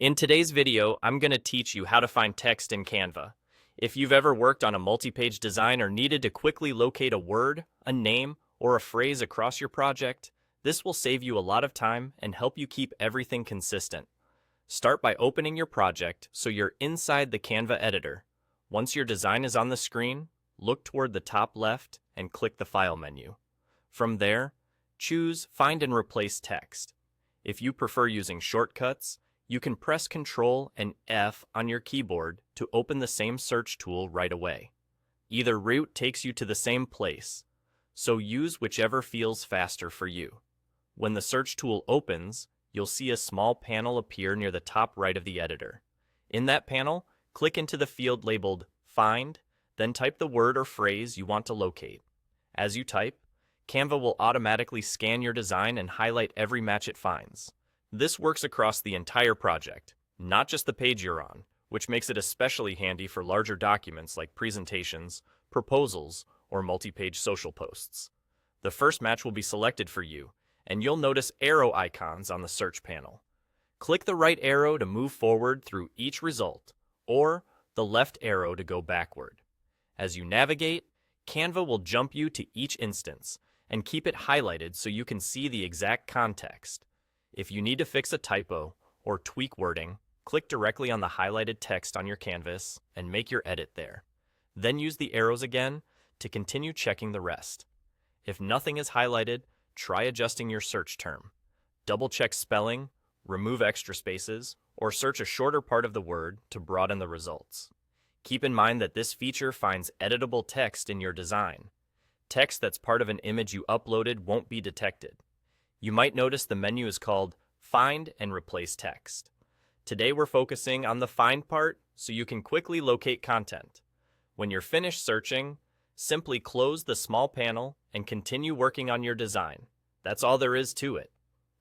In today's video, I'm going to teach you how to find text in Canva. If you've ever worked on a multi-page design or needed to quickly locate a word, a name, or a phrase across your project, this will save you a lot of time and help you keep everything consistent. Start by opening your project so you're inside the Canva editor. Once your design is on the screen, look toward the top left and click the File menu. From there, choose Find and Replace Text. If you prefer using shortcuts, you can press Ctrl and F on your keyboard to open the same search tool right away. Either route takes you to the same place, so use whichever feels faster for you. When the search tool opens, you'll see a small panel appear near the top right of the editor. In that panel, click into the field labeled Find, then type the word or phrase you want to locate. As you type, Canva will automatically scan your design and highlight every match it finds. This works across the entire project, not just the page you're on, which makes it especially handy for larger documents like presentations, proposals, or multi-page social posts. The first match will be selected for you, and you'll notice arrow icons on the search panel. Click the right arrow to move forward through each result, or the left arrow to go backward. As you navigate, Canva will jump you to each instance and keep it highlighted so you can see the exact context. If you need to fix a typo or tweak wording, click directly on the highlighted text on your canvas and make your edit there. Then use the arrows again to continue checking the rest. If nothing is highlighted, try adjusting your search term. Double-check spelling, remove extra spaces, or search a shorter part of the word to broaden the results. Keep in mind that this feature finds editable text in your design. Text that's part of an image you uploaded won't be detected. You might notice the menu is called Find and Replace Text. Today we're focusing on the Find part so you can quickly locate content. When you're finished searching, simply close the small panel and continue working on your design. That's all there is to it.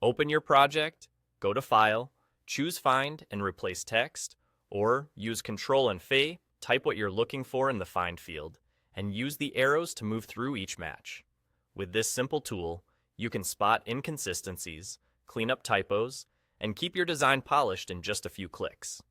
Open your project, go to File, choose Find and Replace Text, or use Ctrl and F, type what you're looking for in the Find field, and use the arrows to move through each match. With this simple tool, you can spot inconsistencies, clean up typos, and keep your design polished in just a few clicks.